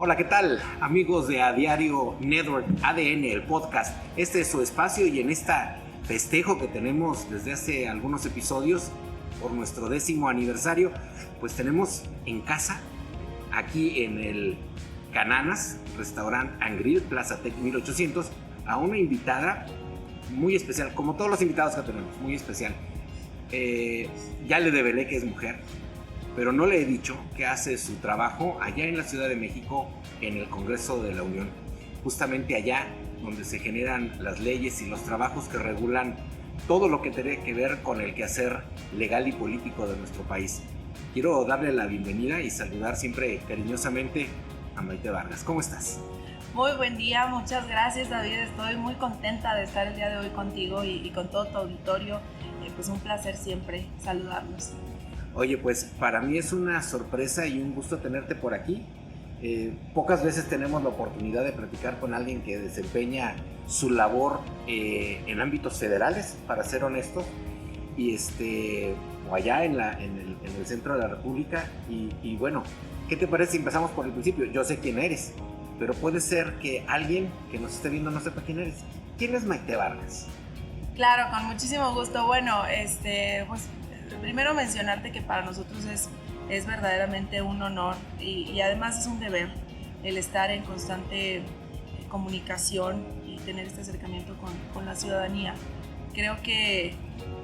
Hola, ¿qué tal? Amigos de A Diario Network ADN, el podcast. Este es su espacio y en esta festejo que tenemos desde hace algunos episodios por nuestro 10º aniversario, pues tenemos en casa, aquí en el Cananas, Restaurant and Grill, Plaza Tech 1800, a una invitada muy especial, como todos los invitados que tenemos, muy especial. Ya le develé que es mujer, pero no le he dicho que hace su trabajo allá en la Ciudad de México, en el Congreso de la Unión, justamente allá donde se generan las leyes y los trabajos que regulan todo lo que tiene que ver con el quehacer legal y político de nuestro país. Quiero darle la bienvenida y saludar siempre cariñosamente a Maite Vargas. ¿Cómo estás? Muy buen día, muchas gracias, David. Estoy muy contenta de estar el día de hoy contigo y con todo tu auditorio. Pues un placer siempre saludarlos. Oye, pues para mí es una sorpresa y un gusto tenerte por aquí. Pocas veces tenemos la oportunidad de platicar con alguien que desempeña su labor en ámbitos federales, para ser honesto, y o allá en el centro de la República. Y bueno, ¿qué te parece si empezamos por el principio? Yo sé quién eres, pero puede ser que alguien que nos esté viendo no sepa quién eres. ¿Quién es Maite Vargas? Claro, con muchísimo gusto. Bueno, pues primero mencionarte que para nosotros es verdaderamente un honor y además es un deber el estar en constante comunicación y tener este acercamiento con la ciudadanía. Creo que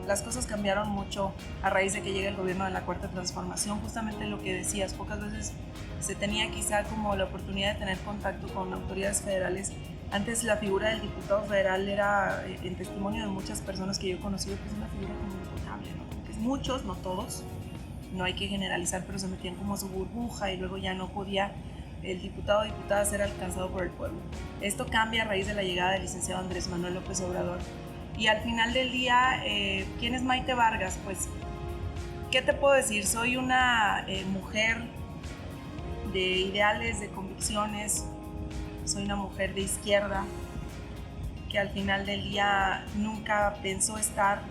las cosas cambiaron mucho a raíz de que llega el gobierno de la Cuarta Transformación. Justamente lo que decías, pocas veces se tenía quizá como la oportunidad de tener contacto con autoridades federales. Antes la figura del diputado federal era, en testimonio de muchas personas que yo he conocido, pues una figura como intocable, ¿no? Porque muchos, no todos, no hay que generalizar, pero se metían como a su burbuja y luego ya no podía el diputado o diputada ser alcanzado por el pueblo. Esto cambia a raíz de la llegada del licenciado Andrés Manuel López Obrador. Y al final del día, ¿quién es Maite Vargas? Pues, ¿qué te puedo decir? Soy una mujer de ideales, de convicciones. Soy una mujer de izquierda que al final del día nunca pensó estar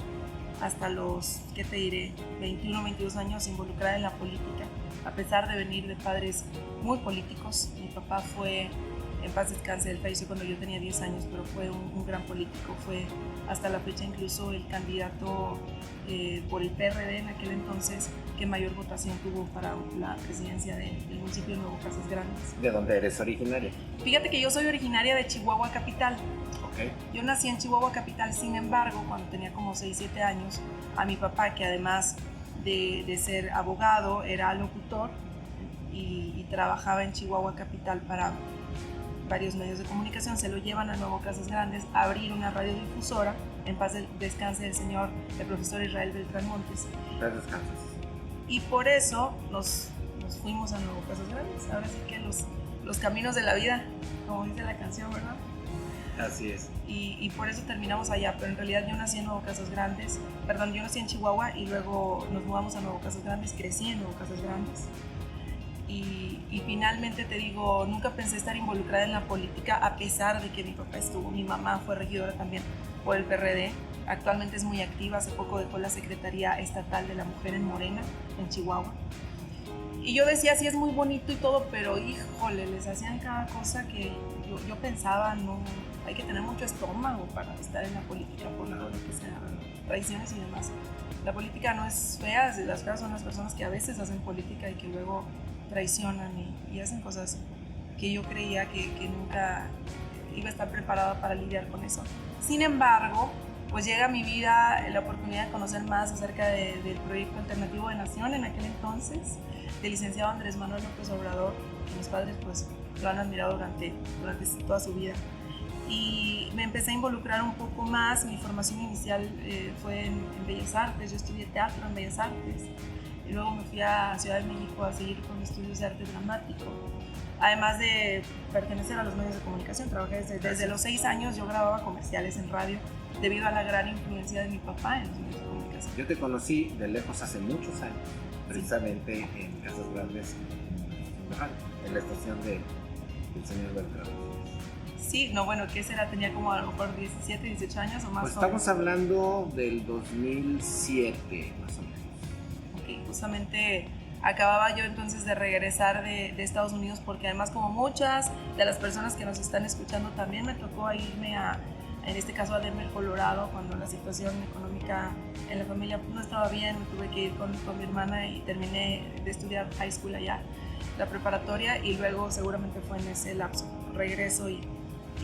hasta los, ¿qué te diré?, 21, 22 años involucrada en la política, a pesar de venir de padres muy políticos. Mi papá fue, en paz descanse, él falleció cuando yo tenía 10 años, pero fue un gran político, fue hasta la fecha incluso el candidato por el PRD en aquel entonces que mayor votación tuvo para la presidencia del municipio de Nuevo Casas Grandes. ¿De dónde eres originaria? Fíjate que yo soy originaria de Chihuahua Capital. Okay. Yo nací en Chihuahua Capital, sin embargo, cuando tenía como 6, 7 años, a mi papá, que además de ser abogado, era locutor y trabajaba en Chihuahua Capital para varios medios de comunicación, se lo llevan a Nuevo Casas Grandes a abrir una radiodifusora, en paz descanse el señor, el profesor Israel Beltrán Montes. Descanses. Y por eso nos fuimos a Nuevo Casas Grandes. Ahora sí que los caminos de la vida, como dice la canción, ¿verdad? Así es. Y por eso terminamos allá, pero en realidad yo nací en Nuevo Casas Grandes, yo nací en Chihuahua y luego nos mudamos a Nuevo Casas Grandes, crecí en Nuevo Casas Grandes. Y finalmente te digo, nunca pensé estar involucrada en la política a pesar de que mi papá estuvo, mi mamá fue regidora también por el PRD, actualmente es muy activa, hace poco dejó la Secretaría Estatal de la Mujer en Morena, en Chihuahua. Y yo decía, sí es muy bonito y todo, pero híjole, les hacían cada cosa que yo pensaba, no, hay que tener mucho estómago para estar en la política por lo que sea, traiciones y demás. La política no es fea, las feas son las personas que a veces hacen política y que luego traicionan y hacen cosas que yo creía que nunca iba a estar preparada para lidiar con eso. Sin embargo, pues llega a mi vida la oportunidad de conocer más acerca del proyecto alternativo de Nación en aquel entonces, del licenciado Andrés Manuel López Obrador, que mis padres pues lo han admirado durante toda su vida. Y me empecé a involucrar un poco más. Mi formación inicial fue en Bellas Artes, yo estudié teatro en Bellas Artes. Y luego me fui a Ciudad de México a seguir con estudios de arte dramático. Además de pertenecer a los medios de comunicación, trabajé desde los 6 años, yo grababa comerciales en radio debido a la gran influencia de mi papá en los medios de comunicación. Yo te conocí de lejos hace muchos años, precisamente en Casas Grandes, en la estación del señor Beltrán. Sí, no, bueno, ¿qué será? Tenía como a lo mejor 17, 18 años o más. Pues estamos hablando del 2007, más o menos. Ok, justamente acababa yo entonces de regresar de Estados Unidos, porque además, como muchas de las personas que nos están escuchando, también me tocó irme en este caso a Denver, Colorado, cuando la situación económica en la familia no estaba bien. Me tuve que ir con mi hermana y terminé de estudiar high school allá, la preparatoria, y luego seguramente fue en ese lapso regreso y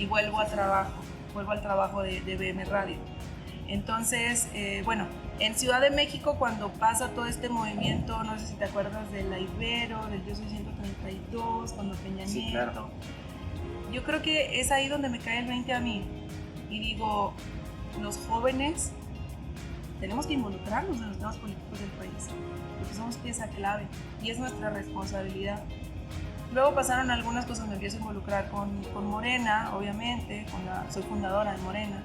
vuelvo al trabajo de BM Radio. Entonces, bueno, en Ciudad de México, cuando pasa todo este movimiento, no sé si te acuerdas de la Ibero, del Yo Soy 132, cuando Peña Nieto. Sí, claro. Yo creo que es ahí donde me cae el 20 a mí. Y digo, los jóvenes tenemos que involucrarnos en los temas políticos del país, porque somos pieza clave y es nuestra responsabilidad. Luego pasaron algunas cosas, me empiezo a involucrar con Morena, obviamente, soy fundadora de Morena.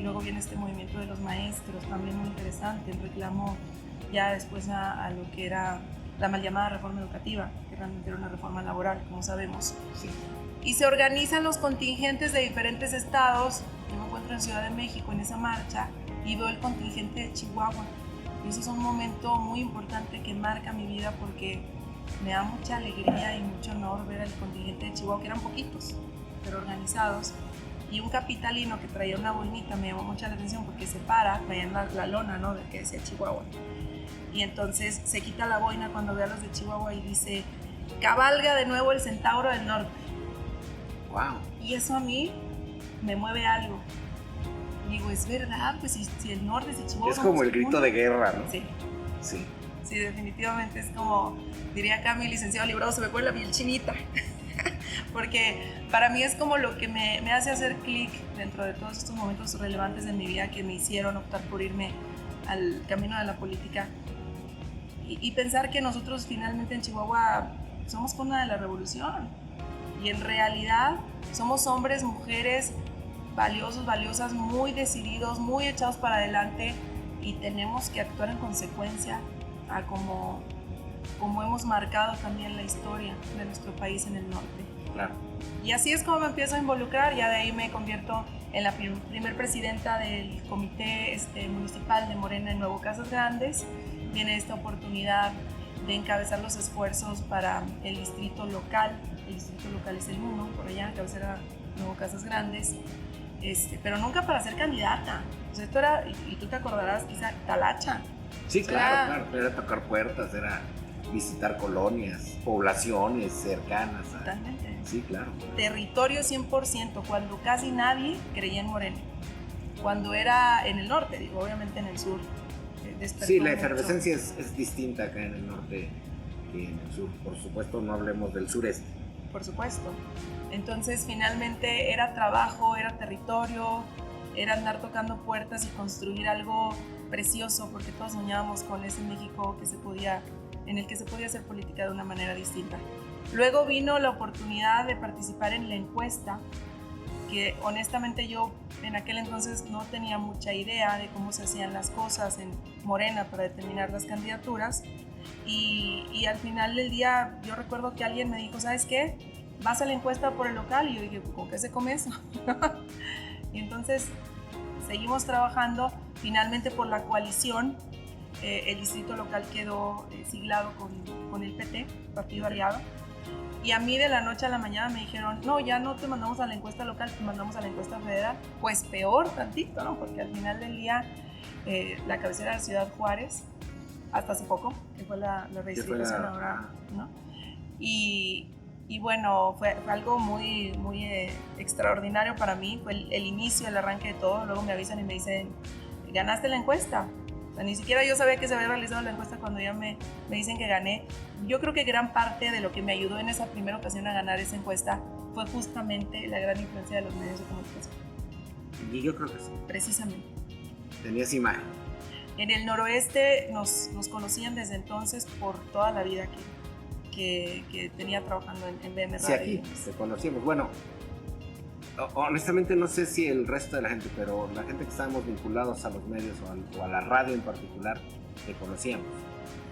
Luego viene este movimiento de los maestros, también muy interesante, en reclamo ya después a lo que era la mal llamada reforma educativa, que realmente era una reforma laboral, como sabemos. Sí. Y se organizan los contingentes de diferentes estados. Yo me encuentro en Ciudad de México en esa marcha y veo el contingente de Chihuahua. Y eso es un momento muy importante que marca mi vida, porque me da mucha alegría y mucho honor ver al contingente de Chihuahua, que eran poquitos, pero organizados. Y un capitalino que traía una boinita me llamó mucha la atención, porque se para, traían la lona, ¿no?, de que decía Chihuahua. Y entonces se quita la boina cuando ve a los de Chihuahua y dice: cabalga de nuevo el centauro del norte. Wow. Y eso a mí me mueve algo. Digo, es verdad, pues si el norte, si Chihuahua... Es como el grito de guerra, ¿no? Sí. Sí. Sí, definitivamente es como, diría acá mi licenciado Librado, se me pone la piel chinita. Porque para mí es como lo que me hace hacer clic dentro de todos estos momentos relevantes de mi vida que me hicieron optar por irme al camino de la política. Y pensar que nosotros finalmente en Chihuahua somos cuna de la revolución. Y en realidad somos hombres, mujeres valiosos, valiosas, muy decididos, muy echados para adelante, y tenemos que actuar en consecuencia a como hemos marcado también la historia de nuestro país en el norte. Claro. Y así es como me empiezo a involucrar. Ya de ahí me convierto en la primer presidenta del comité municipal de Morena en Nuevo Casas Grandes. Viene esta oportunidad de encabezar los esfuerzos para el distrito local. El distrito local es el 1, por allá, cabecera Nuevo Casas Grandes, pero nunca para ser candidata. O sea, esto era, y tú te acordarás, quizá, talacha. Sí, claro. Era tocar puertas, era visitar colonias, poblaciones cercanas. Totalmente. Sí, claro. Territorio 100%, cuando casi nadie creía en Morena. Cuando era en el norte, digo, obviamente en el sur. Sí, la efervescencia es distinta acá en el norte que en el sur. Por supuesto, no hablemos del sureste. Por supuesto. Entonces, finalmente era trabajo, era territorio, era andar tocando puertas y construir algo precioso, porque todos soñábamos con ese México en el que se podía hacer política de una manera distinta. Luego vino la oportunidad de participar en la encuesta, que honestamente yo en aquel entonces no tenía mucha idea de cómo se hacían las cosas en Morena para determinar las candidaturas. Y al final del día yo recuerdo que alguien me dijo: ¿sabes qué? Vas a la encuesta por el local. Y yo dije: ¿con qué se come eso? Y entonces seguimos trabajando. Finalmente, por la coalición, el distrito local quedó siglado con el PT, Partido Aliado. Y a mí de la noche a la mañana me dijeron: no, ya no te mandamos a la encuesta local, te mandamos a la encuesta federal. Pues peor tantito, ¿no? Porque al final del día la cabecera de Ciudad Juárez, hasta hace poco, que fue la redistribución ahora, ¿no? Y bueno, fue algo muy, muy extraordinario para mí. Fue el inicio, el arranque de todo. Luego me avisan y me dicen: ¿ganaste la encuesta? O sea, ni siquiera yo sabía que se había realizado la encuesta cuando ya me dicen que gané. Yo creo que gran parte de lo que me ayudó en esa primera ocasión a ganar esa encuesta fue justamente la gran influencia de los medios de comunicación. Y yo creo que sí. Precisamente. Tenías imagen. En el noroeste nos conocían desde entonces por toda la vida que tenía trabajando en BM Radio. Sí, aquí te conocíamos. Bueno, honestamente no sé si el resto de la gente, pero la gente que estábamos vinculados a los medios o a la radio en particular, te conocíamos,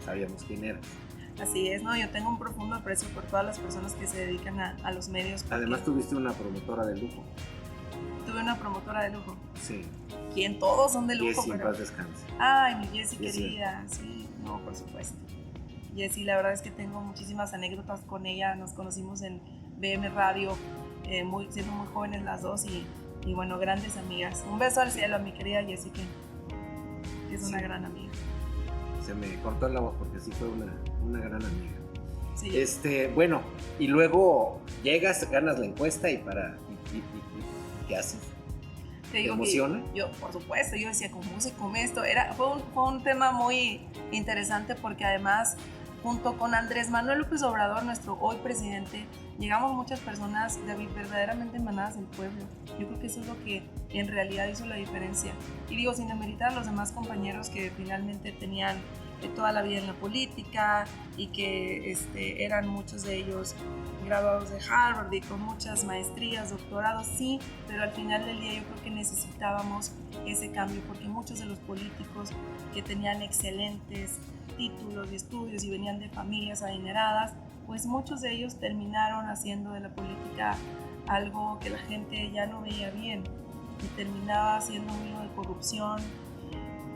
sabíamos quién eras. Así es, ¿no? Yo tengo un profundo aprecio por todas las personas que se dedican a los medios. Además tuviste una promotora de lujo. Tuve una promotora de lujo. Sí. Quien todos son de lujo. Jessie, en paz descanse. Ay, mi Jessie querida, sí, no, por supuesto. Jessy, la verdad es que tengo muchísimas anécdotas con ella. Nos conocimos en BM Radio, siendo muy jóvenes las dos y bueno, grandes amigas. Un beso al cielo a mi querida Jessy, que es una gran amiga. Se me cortó la voz porque sí fue una gran amiga. Sí. Bueno, y luego llegas, ganas la encuesta y ¿qué haces? ¿Te emociona? Yo, por supuesto, yo decía, ¿cómo se come esto? Fue un tema muy interesante porque además, junto con Andrés Manuel López Obrador, nuestro hoy presidente, llegamos muchas personas, David, verdaderamente emanadas del pueblo. Yo creo que eso es lo que en realidad hizo la diferencia. Y digo, sin demeritar a los demás compañeros que finalmente tenían toda la vida en la política y que eran muchos de ellos graduados de Harvard y con muchas maestrías, doctorados, sí, pero al final del día yo creo que necesitábamos ese cambio porque muchos de los políticos que tenían excelentes títulos de estudios y venían de familias adineradas, pues muchos de ellos terminaron haciendo de la política algo que la gente ya no veía bien y terminaba siendo un hilo de corrupción.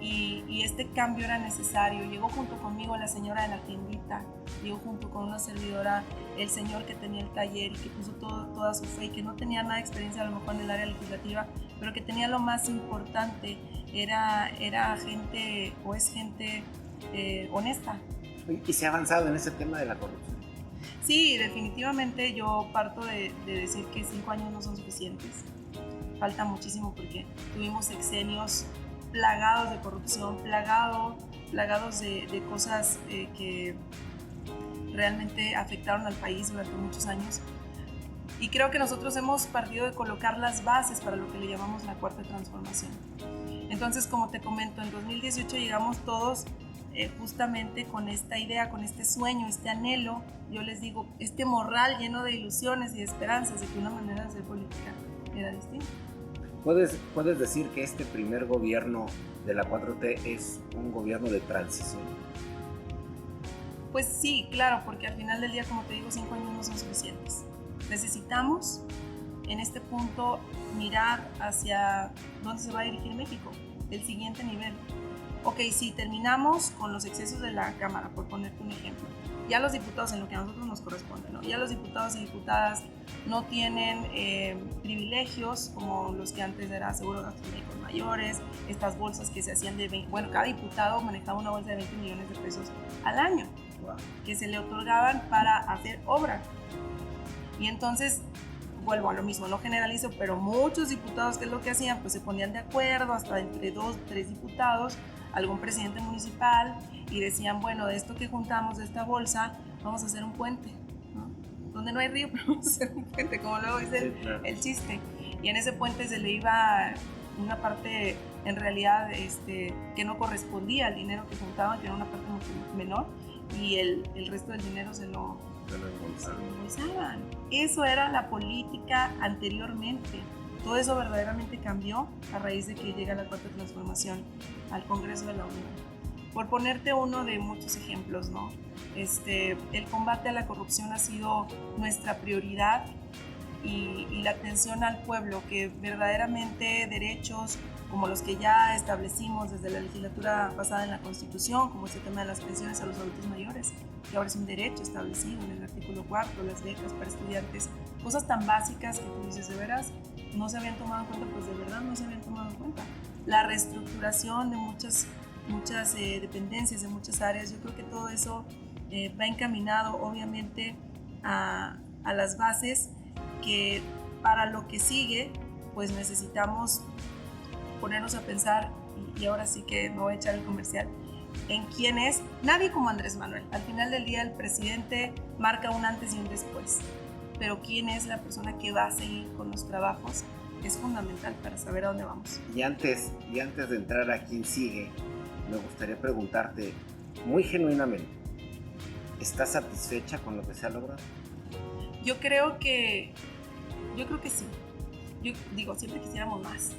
Y este cambio era necesario. Llegó junto conmigo la señora de la tiendita, llegó junto con una servidora el señor que tenía el taller y que puso toda su fe y que no tenía nada de experiencia a lo mejor en el área legislativa, pero que tenía lo más importante, era gente o es gente honesta. ¿Y se ha avanzado en ese tema de la corrupción? Sí, definitivamente yo parto de decir que 5 años no son suficientes. Falta muchísimo porque tuvimos sexenios plagados de corrupción, plagados de cosas que realmente afectaron al país durante muchos años. Y creo que nosotros hemos partido de colocar las bases para lo que le llamamos la cuarta transformación. Entonces, como te comento, en 2018 llegamos todos justamente con esta idea, con este sueño, este anhelo, yo les digo, este morral lleno de ilusiones y de esperanzas de que una manera de hacer política era distinta. ¿Puedes decir que este primer gobierno de la 4T es un gobierno de transición? Pues sí, claro, porque al final del día, como te digo, 5 años no son suficientes. Necesitamos, en este punto, mirar hacia dónde se va a dirigir México, el siguiente nivel. Ok, si terminamos con los excesos de la Cámara, por ponerte un ejemplo, ya los diputados, en lo que a nosotros nos corresponde, ¿no? Ya los diputados y diputadas no tienen privilegios como los que antes era seguro de gastos médicos mayores, estas bolsas que se hacían de 20, bueno, cada diputado manejaba una bolsa de 20 millones de pesos al año, wow, que se le otorgaban para hacer obra. Y entonces, vuelvo a lo mismo, no generalizo, pero muchos diputados, ¿qué es lo que hacían? Pues se ponían de acuerdo, hasta entre 2 o 3 diputados, algún presidente municipal, y decían, bueno, de esto que juntamos, de esta bolsa, vamos a hacer un puente, ¿no? Donde no hay río, pero vamos a hacer un puente, como luego dice el chiste. Y en ese puente se le iba una parte, en realidad, que no correspondía al dinero que juntaban, que era una parte mucho menor, y el resto del dinero se lo embolsaban. Eso era la política anteriormente. Todo eso verdaderamente cambió a raíz de que llega la cuarta transformación al Congreso de la Unión. Por ponerte uno de muchos ejemplos, ¿no? El combate a la corrupción ha sido nuestra prioridad y la atención al pueblo, que verdaderamente derechos como los que ya establecimos desde la legislatura pasada en la Constitución, como este tema de las pensiones a los adultos mayores, que ahora es un derecho establecido en el artículo 4, las becas para estudiantes, cosas tan básicas que tú dices, de veras, no se habían tomado en cuenta, pues de verdad no se habían tomado en cuenta. La reestructuración de muchas dependencias, de muchas áreas, yo creo que todo eso va encaminado obviamente a las bases que para lo que sigue, pues necesitamos ponernos a pensar, y ahora sí que me voy a echar el comercial, en quién es nadie como Andrés Manuel. Al final del día el presidente marca un antes y un después, pero quién es la persona que va a seguir con los trabajos es fundamental para saber a dónde vamos. Y antes de entrar a quién sigue, me gustaría preguntarte muy genuinamente, ¿estás satisfecha con lo que se ha logrado? Yo creo que sí. Yo digo, siempre quisiéramos más.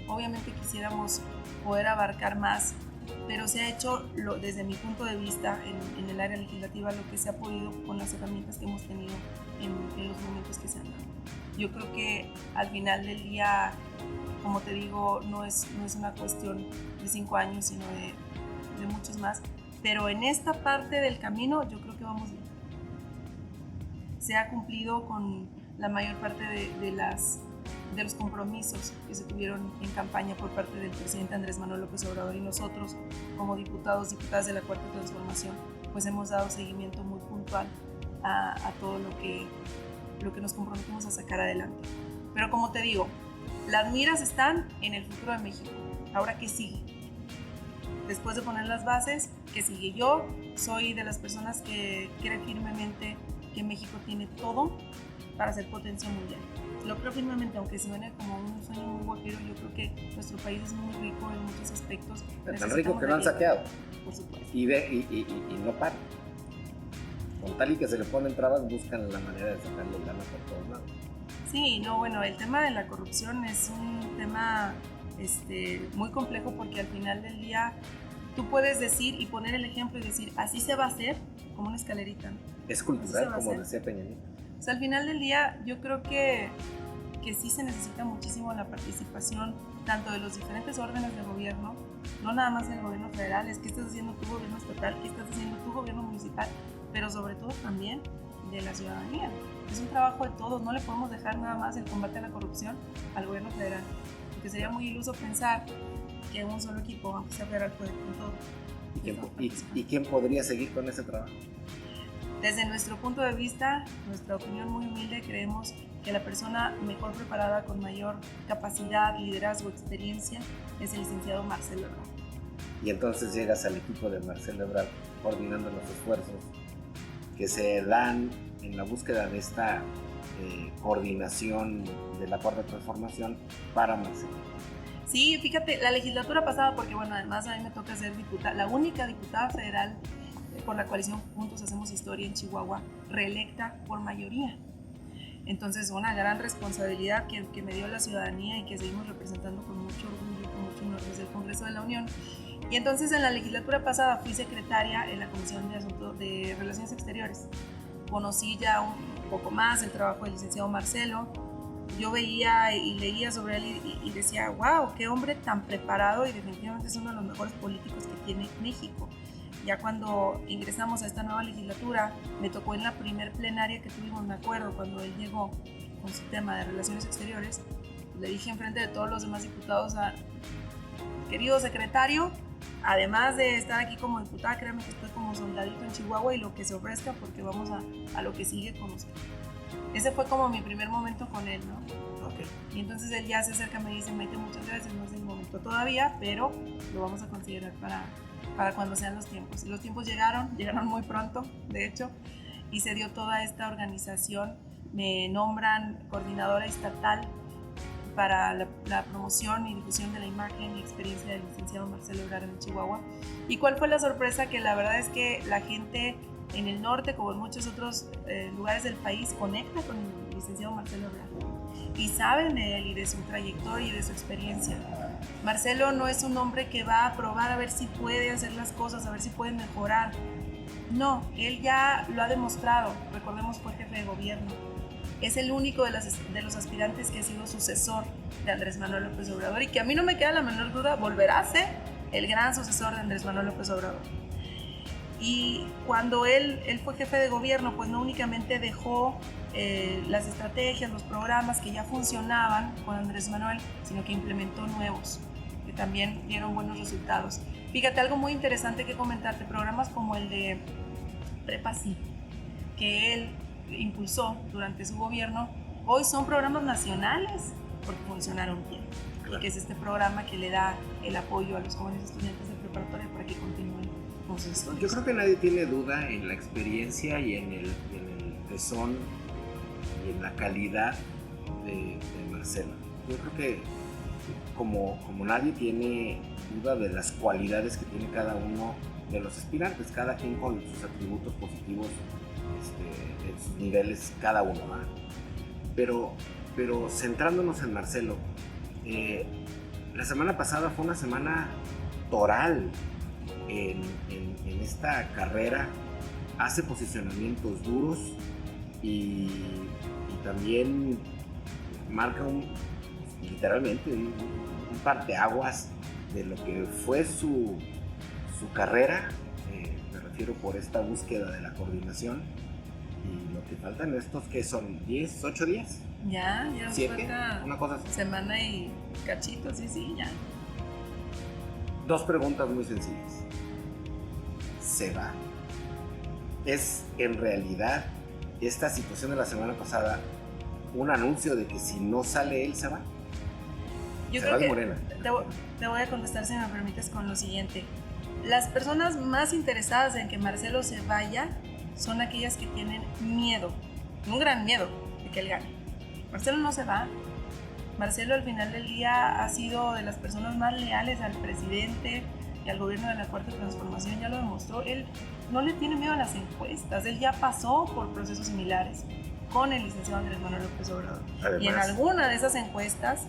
Obviamente quisiéramos poder abarcar más, pero se ha hecho, desde mi punto de vista, en el área legislativa, lo que se ha podido con las herramientas que hemos tenido en los momentos que se han dado. Yo creo que al final del día, como te digo, no es una cuestión de 5 años, sino de muchos más, Pero en esta parte del camino yo creo que vamos bien. Se ha cumplido con la mayor parte de los compromisos que se tuvieron en campaña por parte del presidente Andrés Manuel López Obrador, y nosotros como diputados, diputadas de la Cuarta Transformación, pues hemos dado seguimiento muy puntual a todo lo que nos comprometimos a sacar adelante. Pero como te digo, las miras están en el futuro de México. Ahora, ¿qué sigue? Después de poner las bases, ¿qué sigue? Yo soy de las personas que creen firmemente que México tiene todo para ser potencia mundial. Lo creo firmemente, aunque suene como un sueño muy guajiro. Yo creo que nuestro país es muy rico en muchos aspectos. Tan rico que lo han saqueado. Por supuesto. Y no paran. Con tal y que se le ponen trabas, buscan la manera de sacarle lana por todos lados. Sí, no, bueno, el tema de la corrupción es un tema muy complejo, porque al final del día tú puedes decir y poner el ejemplo y decir, así se va a hacer, como una escalerita, ¿no? Es cultural, como decía Peña Nieto. O sea, al final del día yo creo que sí se necesita muchísimo la participación tanto de los diferentes órdenes de gobierno, no nada más del gobierno federal, es qué estás haciendo tu gobierno estatal, qué estás haciendo tu gobierno municipal, pero sobre todo también de la ciudadanía. Es un trabajo de todos, no le podemos dejar nada más el combate a la corrupción al gobierno federal, porque sería muy iluso pensar que un solo equipo, aunque sea federal, puede con todo. ¿Y quién podría seguir con ese trabajo? Desde nuestro punto de vista, nuestra opinión muy humilde, creemos que la persona mejor preparada, con mayor capacidad, liderazgo, experiencia, es el licenciado Marcelo Ebrard. Y entonces llegas al equipo de Marcelo Ebrard coordinando los esfuerzos que se dan en la búsqueda de esta coordinación de la Cuarta Transformación para Marcelo. Sí, fíjate, la legislatura pasada, porque bueno, además a mí me toca ser diputada, la única diputada federal por la coalición Juntos Hacemos Historia en Chihuahua, reelecta por mayoría. Entonces, una gran responsabilidad que me dio la ciudadanía y que seguimos representando con mucho orgullo, con mucho honor desde el Congreso de la Unión. Y entonces en la legislatura pasada fui secretaria en la Comisión de Relaciones Exteriores. Conocí ya un poco más el trabajo del licenciado Marcelo. Yo veía y leía sobre él y decía, wow, qué hombre tan preparado, y definitivamente es uno de los mejores políticos que tiene México. Ya cuando ingresamos a esta nueva legislatura, me tocó en la primer plenaria que tuvimos, me acuerdo, cuando él llegó con su tema de Relaciones Exteriores, le dije enfrente de todos los demás diputados, querido secretario, además de estar aquí como diputada, créanme que estoy como soldadito en Chihuahua y lo que se ofrezca, porque vamos a lo que sigue con usted. Ese fue como mi primer momento con él, ¿no? Okay. Y entonces él ya se acerca y me dice, Maite, muchas gracias, no es el momento todavía, pero lo vamos a considerar para cuando sean los tiempos. Y los tiempos llegaron muy pronto, de hecho, y se dio toda esta organización. Me nombran coordinadora estatal para la promoción y difusión de la imagen y experiencia del licenciado Marcelo Ebrard en Chihuahua. ¿Y cuál fue la sorpresa? Que la verdad es que la gente en el norte, como en muchos otros lugares del país, conecta con el licenciado Marcelo Ebrard y saben de él y de su trayectoria y de su experiencia. Marcelo no es un hombre que va a probar a ver si puede hacer las cosas, a ver si puede mejorar. No, él ya lo ha demostrado. Recordemos, fue jefe de gobierno. Es el único de los aspirantes que ha sido sucesor de Andrés Manuel López Obrador, y que a mí no me queda la menor duda, volverá a ser el gran sucesor de Andrés Manuel López Obrador. Y cuando él fue jefe de gobierno, pues no únicamente dejó las estrategias, los programas que ya funcionaban con Andrés Manuel, sino que implementó nuevos, que también dieron buenos resultados. Fíjate, algo muy interesante que comentarte, programas como el de Prepa Sí, que él impulsó durante su gobierno, hoy son programas nacionales porque funcionaron bien. Claro. Y que es este programa que le da el apoyo a los jóvenes estudiantes de preparatoria para que continúen con sus estudios. Yo creo que nadie tiene duda en la experiencia y en el tesón y en la calidad de Marcelo. Yo creo que como nadie tiene duda de las cualidades que tiene cada uno de los aspirantes, cada quien con sus atributos positivos en sus niveles, cada uno, ¿verdad? Pero centrándonos en Marcelo, la semana pasada fue una semana toral en esta carrera. Hace posicionamientos duros y también marca literalmente un parteaguas de lo que fue su carrera refiero por esta búsqueda de la coordinación. Y lo que faltan estos, que son 10, 8 días. Ya nos 7, falta una cosa así. semana y cachitos, sí, ya. 2 preguntas muy sencillas. ¿Se va? ¿Es en realidad esta situación de la semana pasada un anuncio de que si no sale él se va? Yo Se creo va de que Morena. te voy a contestar, si me permites, con lo siguiente. Las personas más interesadas en que Marcelo se vaya son aquellas que tienen miedo, un gran miedo de que él gane. Marcelo no se va. Marcelo al final del día ha sido de las personas más leales al presidente y al gobierno de la Cuarta Transformación, ya lo demostró. Él no le tiene miedo a las encuestas, él ya pasó por procesos similares con el licenciado Andrés Manuel López Obrador. Además, y en alguna de esas encuestas,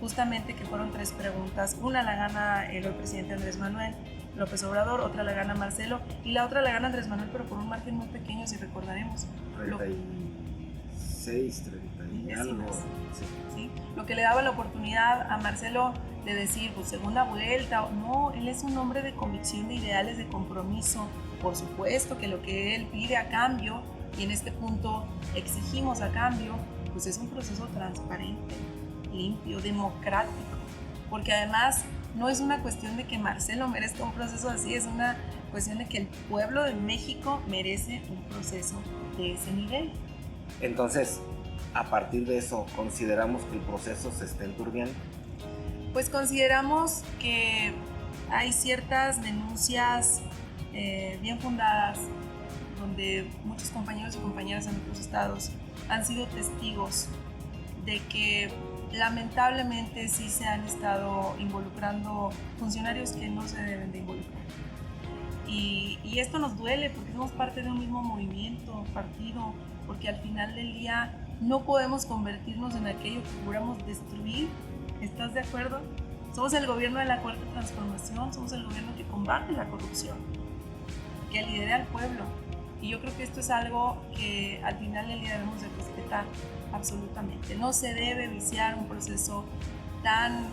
justamente que fueron 3 preguntas, una la gana el hoy presidente Andrés Manuel López Obrador, otra la gana Marcelo y la otra la gana Andrés Manuel, pero por un margen muy pequeño, si recordaremos. 36, 30 y algo. Sí. ¿Sí? Lo que le daba la oportunidad a Marcelo de decir, pues segunda vuelta. No, él es un hombre de convicción, de ideales, de compromiso. Por supuesto que lo que él pide a cambio, y en este punto exigimos a cambio, pues es un proceso transparente, limpio, democrático. Porque además no es una cuestión de que Marcelo merezca un proceso así, es una cuestión de que el pueblo de México merece un proceso de ese nivel. Entonces, a partir de eso, ¿consideramos que el proceso se está enturbiando? Pues consideramos que hay ciertas denuncias bien fundadas, donde muchos compañeros y compañeras en otros estados han sido testigos de que lamentablemente sí se han estado involucrando funcionarios que no se deben de involucrar. Y esto nos duele porque somos parte de un mismo movimiento, partido, porque al final del día no podemos convertirnos en aquello que juramos destruir. ¿Estás de acuerdo? Somos el gobierno de la Cuarta Transformación, somos el gobierno que combate la corrupción, que lidera al pueblo. Y yo creo que esto es algo que al final del día debemos de respetar absolutamente. No se debe viciar un proceso tan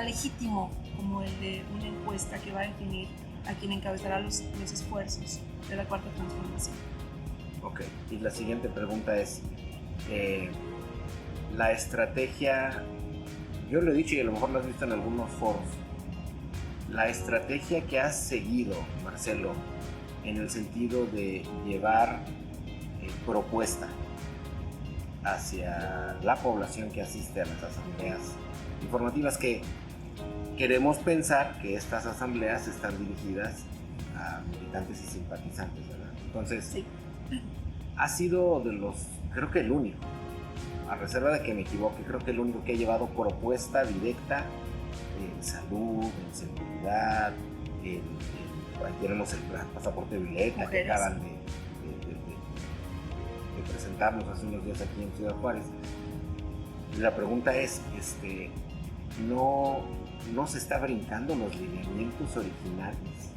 legítimo como el de una encuesta que va a definir a quien encabezará los esfuerzos de la Cuarta Transformación. Ok, y la siguiente pregunta es, la estrategia, yo lo he dicho y a lo mejor lo has visto en algunos foros, la estrategia que has seguido, Marcelo, en el sentido de llevar propuesta hacia la población que asiste a las asambleas informativas, que queremos pensar que estas asambleas están dirigidas a militantes y simpatizantes, ¿verdad? Entonces, sí, ha sido de los, creo que el único, a reserva de que me equivoque, creo que el único que ha llevado propuesta directa en salud, en seguridad, ahí tenemos el pasaporte violeta mujeres, que acaban de presentarnos hace unos días aquí en Ciudad Juárez. Y la pregunta es, ¿no se está brincando los lineamientos originales?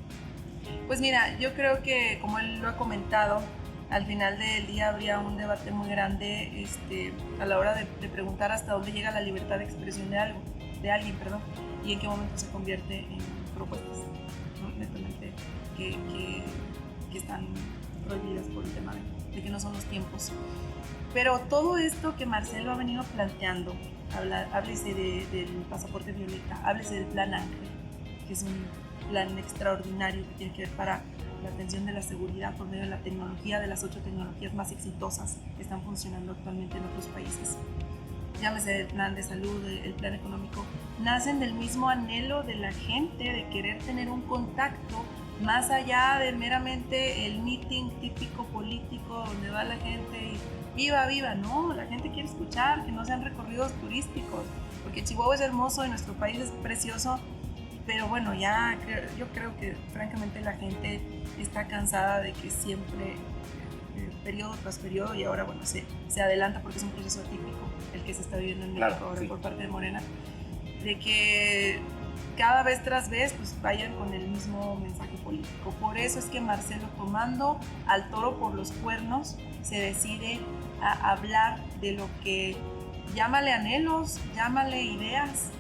Pues mira, yo creo que, como él lo ha comentado, al final del día habría un debate muy grande a la hora de preguntar hasta dónde llega la libertad de expresión de alguien, y en qué momento se convierte en propuestas, ¿no? Netamente que están prohibidas por el tema de que no son los tiempos. Pero todo esto que Marcelo ha venido planteando, háblese del pasaporte violeta, háblese del plan Ángel, que es un plan extraordinario que tiene que ver para la atención de la seguridad por medio de la tecnología, de las 8 tecnologías más exitosas que están funcionando actualmente en otros países. Llámese el plan de salud, el plan económico, nacen del mismo anhelo de la gente de querer tener un contacto más allá de meramente el meeting típico político donde va la gente y viva, viva. No, la gente quiere escuchar, que no sean recorridos turísticos, porque Chihuahua es hermoso y nuestro país es precioso, pero bueno, yo creo que francamente la gente está cansada de que siempre, periodo tras periodo, y ahora bueno, se adelanta porque es un proceso atípico el que se está viviendo en México, claro, ahora sí, por parte de Morena, de que cada vez tras vez pues vayan con el mismo mensaje político. Por eso es que Marcelo, tomando al toro por los cuernos, se decide a hablar de lo que, llámale anhelos, llámale ideas,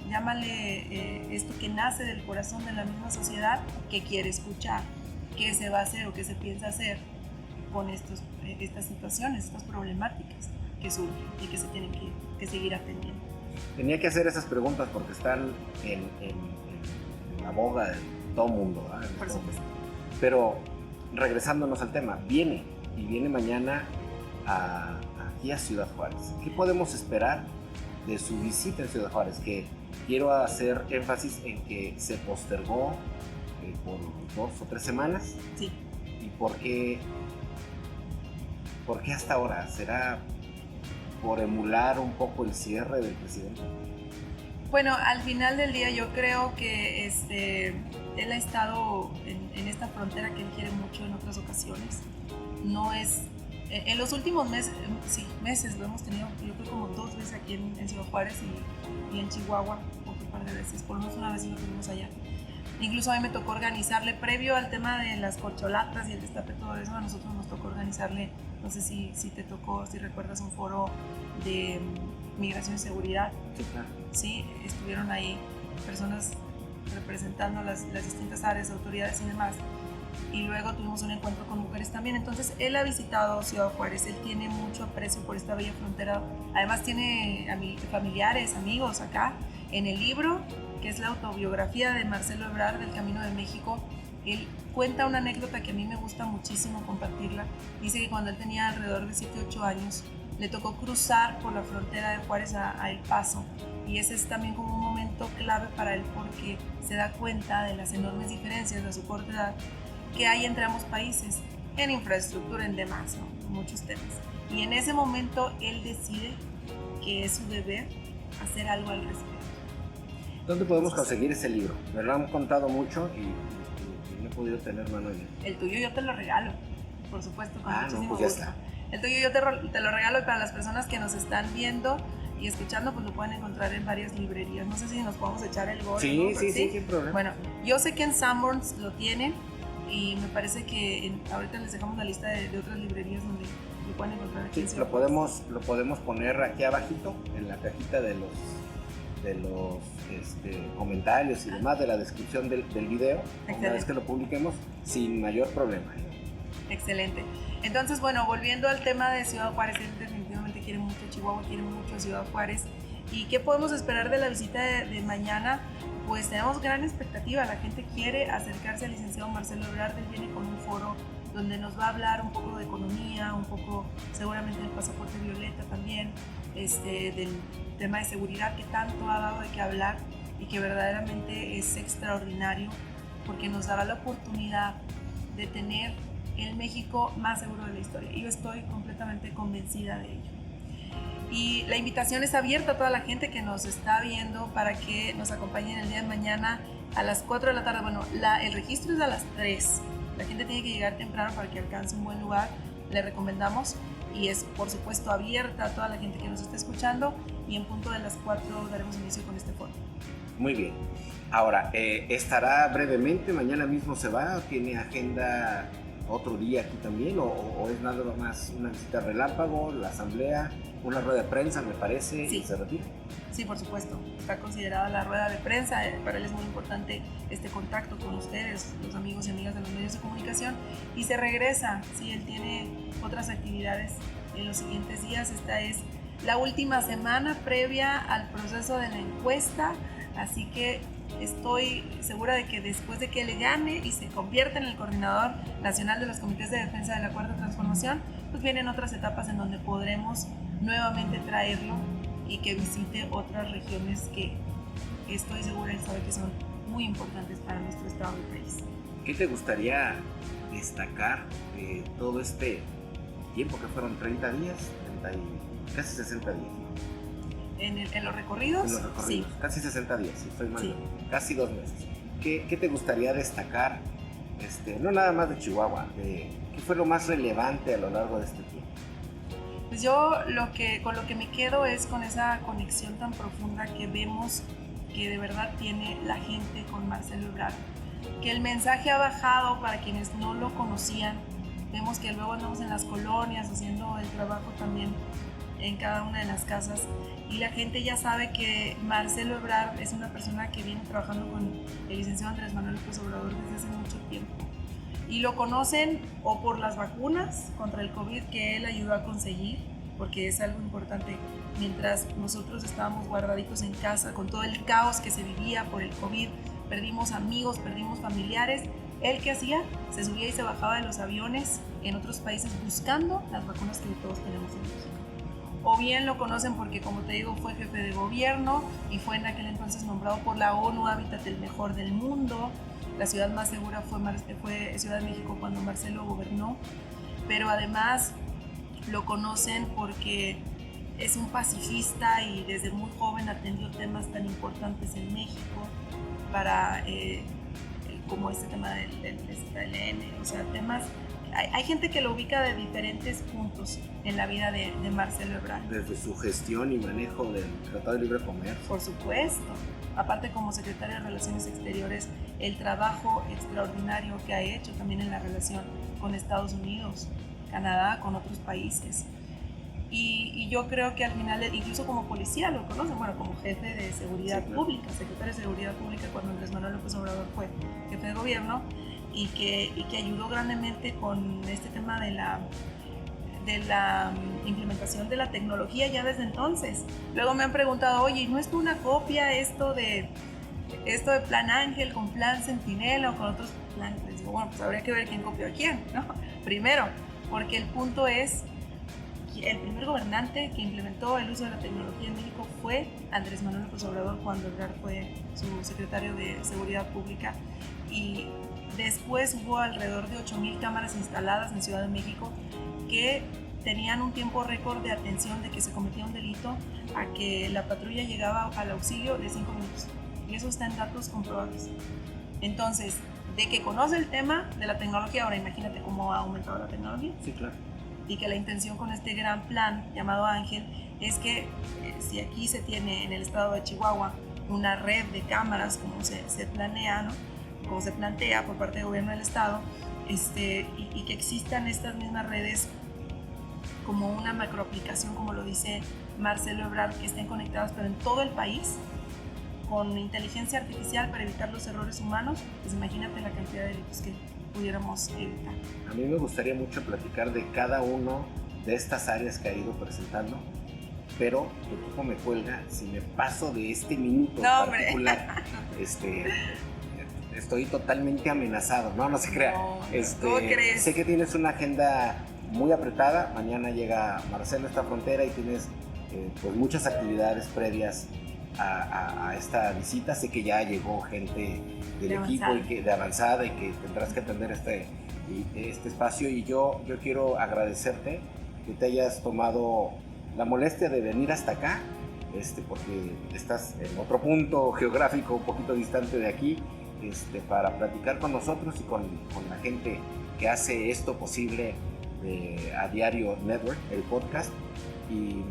llámale esto que nace del corazón de la misma sociedad, que quiere escuchar qué se va a hacer o qué se piensa hacer con estas situaciones, estas problemáticas que surgen y que se tienen que seguir atendiendo. Tenía que hacer esas preguntas porque están en la boga de todo mundo, ¿verdad? Por supuesto. Pero regresándonos al tema, viene mañana aquí a Ciudad Juárez. ¿Qué podemos esperar de su visita en Ciudad Juárez? Que quiero hacer énfasis en que se postergó por 2 o 3 semanas. Sí. ¿Y por qué hasta ahora? ¿Será por emular un poco el cierre del presidente? Bueno, al final del día yo creo que él ha estado en esta frontera que él quiere mucho en otras ocasiones. No es... En los últimos meses lo hemos tenido, yo creo como 2 veces aquí en Ciudad Juárez y en Chihuahua, un par de veces, por lo menos una vez lo tuvimos allá. Incluso a mí me tocó organizarle, previo al tema de las corcholatas y el destape, todo eso, a nosotros nos tocó organizarle, no sé si te tocó, si recuerdas, un foro de migración y seguridad. Sí, claro. Sí, estuvieron ahí personas representando las distintas áreas, autoridades y demás. Y luego tuvimos un encuentro con mujeres también. Entonces él ha visitado Ciudad Juárez, él tiene mucho aprecio por esta bella frontera. Además tiene familiares, amigos acá. En el libro, que es la autobiografía de Marcelo Ebrard del Camino de México, él cuenta una anécdota que a mí me gusta muchísimo compartirla. Dice que cuando él tenía alrededor de 7 u 8 años, le tocó cruzar por la frontera de Juárez a El Paso. Y ese es también como un momento clave para él porque se da cuenta de las enormes diferencias de su corta edad que hay entre ambos países, en infraestructura, en demás, ¿no? Muchos temas. Y en ese momento él decide que es su deber hacer algo al respecto. ¿Dónde podemos conseguir ese libro? Me lo han contado mucho y no he podido tener mano en él. El tuyo yo te lo regalo, por supuesto, con muchísimo pues ya gusto. está. El tuyo yo te lo regalo, y para las personas que nos están viendo y escuchando, pues lo pueden encontrar en varias librerías. No sé si nos podemos echar el gol. Sí, ¿no? sí, sin problema. Bueno, yo sé que en Sanborns lo tienen y me parece que ahorita les dejamos la lista de otras librerías donde lo pueden encontrar aquí. Sí, lo podemos poner aquí abajito en la cajita de los comentarios y demás de la descripción del video. Excelente. Una vez que lo publiquemos, sin mayor problema. Excelente. Entonces, bueno, volviendo al tema de Ciudad Juárez, él definitivamente quiere mucho Chihuahua, quiere mucho Ciudad Juárez. ¿Y qué podemos esperar de la visita de mañana? Pues tenemos gran expectativa. La gente quiere acercarse al licenciado Marcelo Ebrard. Él viene con un foro donde nos va a hablar un poco de economía, un poco seguramente del pasaporte violeta también, del tema de seguridad que tanto ha dado de qué hablar y que verdaderamente es extraordinario porque nos dará la oportunidad de tener el México más seguro de la historia. Y yo estoy completamente convencida de ello. Y la invitación es abierta a toda la gente que nos está viendo para que nos acompañen el día de mañana a las 4 de la tarde. Bueno, el registro es a las 3. La gente tiene que llegar temprano para que alcance un buen lugar. Le recomendamos y es por supuesto abierta a toda la gente que nos está escuchando y en punto de las 4 daremos inicio con este foro. Muy bien. Ahora, ¿estará brevemente? ¿Mañana mismo se va? ¿Tiene agenda otro día aquí también? ¿O es nada más una visita relámpago, la asamblea, una rueda de prensa, me parece, sí. Y se retira? Sí, por supuesto. Está considerada la rueda de prensa. Para él es muy importante este contacto con ustedes, los amigos y amigas de los medios de comunicación. Y se regresa. Sí, él tiene otras actividades en los siguientes días. Esta es la última semana previa al proceso de la encuesta. Así que estoy segura de que después de que le gane y se convierta en el coordinador nacional de los comités de defensa de la Cuarta Transformación, pues vienen otras etapas en donde podremos nuevamente traerlo y que visite otras regiones que estoy segura y sabe que son muy importantes para nuestro estado y país. ¿Qué te gustaría destacar de todo este tiempo que fueron 30 días, casi 60 días? ¿En los recorridos? En los recorridos, sí. Casi 60 días, si estoy mal, sí. Casi 2 meses. ¿Qué te gustaría destacar, no nada más de Chihuahua, qué fue lo más relevante a lo largo de este tiempo? Pues yo con lo que me quedo es con esa conexión tan profunda que vemos que de verdad tiene la gente con Marcelo Ebrard. Que el mensaje ha bajado para quienes no lo conocían. Vemos que luego andamos en las colonias haciendo el trabajo también en cada una de las casas y la gente ya sabe que Marcelo Ebrard es una persona que viene trabajando con el licenciado Andrés Manuel López Obrador desde hace mucho tiempo. Y lo conocen o por las vacunas contra el COVID que él ayudó a conseguir, porque es algo importante. Mientras nosotros estábamos guardaditos en casa con todo el caos que se vivía por el COVID, perdimos amigos, perdimos familiares, ¿él qué hacía? Se subía y se bajaba de los aviones en otros países buscando las vacunas que todos tenemos en México. O bien lo conocen porque, como te digo, fue jefe de gobierno y fue en aquel entonces nombrado por la ONU Hábitat el mejor del mundo. La ciudad más segura fue Ciudad de México cuando Marcelo gobernó, pero además lo conocen porque es un pacifista y desde muy joven atendió temas tan importantes en México para, como este tema del ELN, o sea, temas. Hay gente que lo ubica de diferentes puntos en la vida de Marcelo Ebrard. Desde su gestión y manejo del Tratado de Libre Comercio. Por supuesto. Aparte, como secretario de Relaciones Exteriores, el trabajo extraordinario que ha hecho también en la relación con Estados Unidos, Canadá, con otros países. Y yo creo que al final, incluso como policía lo conocen, bueno, como jefe de Seguridad Pública, secretario de Seguridad Pública cuando Andrés Manuel López Obrador fue jefe de gobierno, y que ayudó grandemente con este tema de la implementación de la tecnología ya desde entonces. Luego me han preguntado, oye, ¿no es una copia esto de Plan Ángel con Plan Centinela o con otros planes? Les digo, bueno, pues habría que ver quién copió a quién, ¿no? Primero, porque el punto es que el primer gobernante que implementó el uso de la tecnología en México fue Andrés Manuel López Obrador cuando Ebrard fue su secretario de Seguridad Pública, y después hubo alrededor de 8,000 cámaras instaladas en Ciudad de México que tenían un tiempo récord de atención de que se cometía un delito a que la patrulla llegaba al auxilio de 5 minutos. Y eso está en datos comprobables. Entonces, de que conoce el tema de la tecnología, ahora imagínate cómo ha aumentado la tecnología. Sí, claro. Y que la intención con este gran plan llamado Ángel es que si aquí se tiene en el estado de Chihuahua una red de cámaras como se planea, ¿no? Como se plantea por parte del gobierno del estado, y que existan estas mismas redes como una macroaplicación, como lo dice Marcelo Ebrard, que estén conectadas pero en todo el país con inteligencia artificial para evitar los errores humanos, pues imagínate la cantidad de delitos que pudiéramos evitar. A mí me gustaría mucho platicar de cada uno de estas áreas que ha ido presentando, pero tu equipo me cuelga si me paso de este minuto particular. Estoy totalmente amenazado, no se crea. ¿Cómo crees? Sé que tienes una agenda muy apretada, mañana llega Marcelo a esta frontera y tienes pues muchas actividades previas a esta visita. Sé que ya llegó gente del equipo de avanzada y que tendrás que atender este espacio, y yo quiero agradecerte que te hayas tomado la molestia de venir hasta acá, porque estás en otro punto geográfico un poquito distante de aquí, para platicar con nosotros y con la gente que hace esto posible A Diario Network, el podcast, y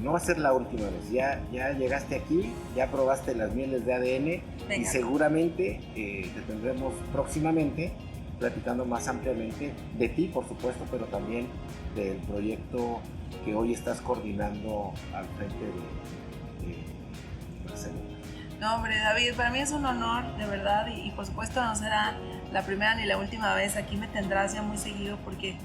no va a ser la última vez. Ya llegaste aquí, ya probaste las mieles de ADN. Venga. Y seguramente te tendremos próximamente platicando más ampliamente de ti, por supuesto, pero también del proyecto que hoy estás coordinando al frente de Marcelo. No, hombre, David, para mí es un honor, de verdad, y por supuesto no será la primera ni la última vez. Aquí me tendrás ya muy seguido porque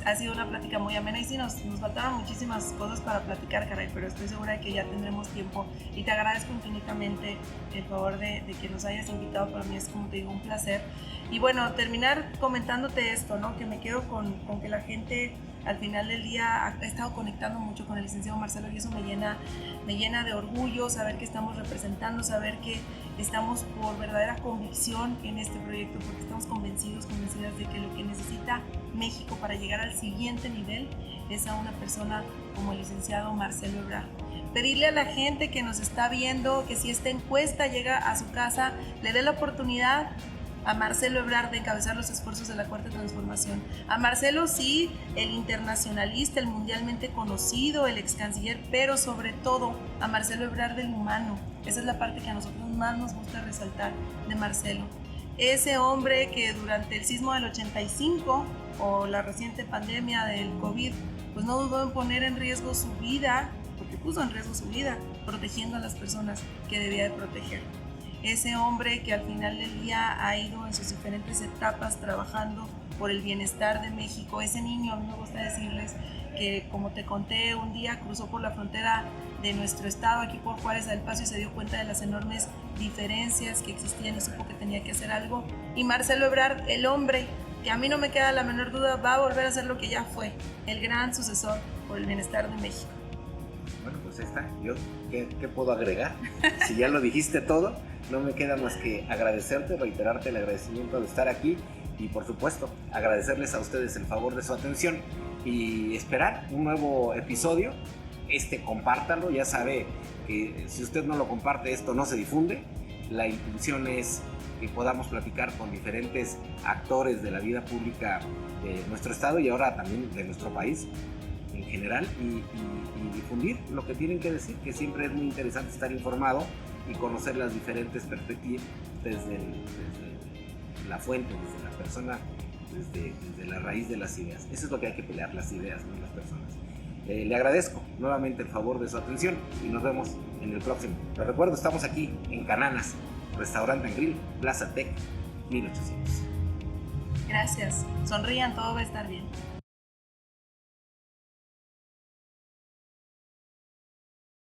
ha sido una plática muy amena, y sí, nos faltaron muchísimas cosas para platicar, caray, pero estoy segura de que ya tendremos tiempo, y te agradezco infinitamente el favor de que nos hayas invitado. Para mí es, como te digo, un placer. Y bueno, terminar comentándote esto, ¿no? Que me quedo con que la gente al final del día ha estado conectando mucho con el licenciado Marcelo, y eso me llena de orgullo saber que estamos representando, saber que estamos por verdadera convicción en este proyecto, porque estamos convencidas de que lo que necesita México para llegar al siguiente nivel es a una persona como el licenciado Marcelo Ebrard. Pedirle a la gente que nos está viendo que si esta encuesta llega a su casa, le dé la oportunidad a Marcelo Ebrard de encabezar los esfuerzos de la Cuarta Transformación. A Marcelo, sí, el internacionalista, el mundialmente conocido, el ex canciller, pero sobre todo a Marcelo Ebrard, el humano. Esa es la parte que a nosotros más nos gusta resaltar de Marcelo. Ese hombre que durante el sismo del 85 o la reciente pandemia del COVID, pues no dudó en poner en riesgo su vida, porque puso en riesgo su vida, protegiendo a las personas que debía de proteger. Ese hombre que al final del día ha ido en sus diferentes etapas trabajando por el bienestar de México, ese niño, a mí me gusta decirles que, como te conté, un día cruzó por la frontera de nuestro estado, aquí por Juárez del Paso, y se dio cuenta de las enormes diferencias que existían y supo que tenía que hacer algo. Y Marcelo Ebrard, el hombre, que a mí no me queda la menor duda, va a volver a ser lo que ya fue, el gran sucesor por el bienestar de México. Bueno, pues ahí está. Yo, ¿qué puedo agregar? Si ya lo dijiste todo, no me queda más que agradecerte, reiterarte el agradecimiento de estar aquí y, por supuesto, agradecerles a ustedes el favor de su atención y esperar un nuevo episodio. Compártanlo, ya sabe que si usted no lo comparte, esto no se difunde. La intención es que podamos platicar con diferentes actores de la vida pública de nuestro estado y ahora también de nuestro país en general y difundir lo que tienen que decir, que siempre es muy interesante estar informado y conocer las diferentes perspectivas desde la fuente, desde la persona, desde la raíz de las ideas. Eso es lo que hay que pelear, las ideas, no las personas. Le agradezco nuevamente el favor de su atención y nos vemos en el próximo. Les recuerdo, estamos aquí en Cananas, Restaurante and Grill, Plaza Tec, 1800. Gracias. Sonrían, todo va a estar bien.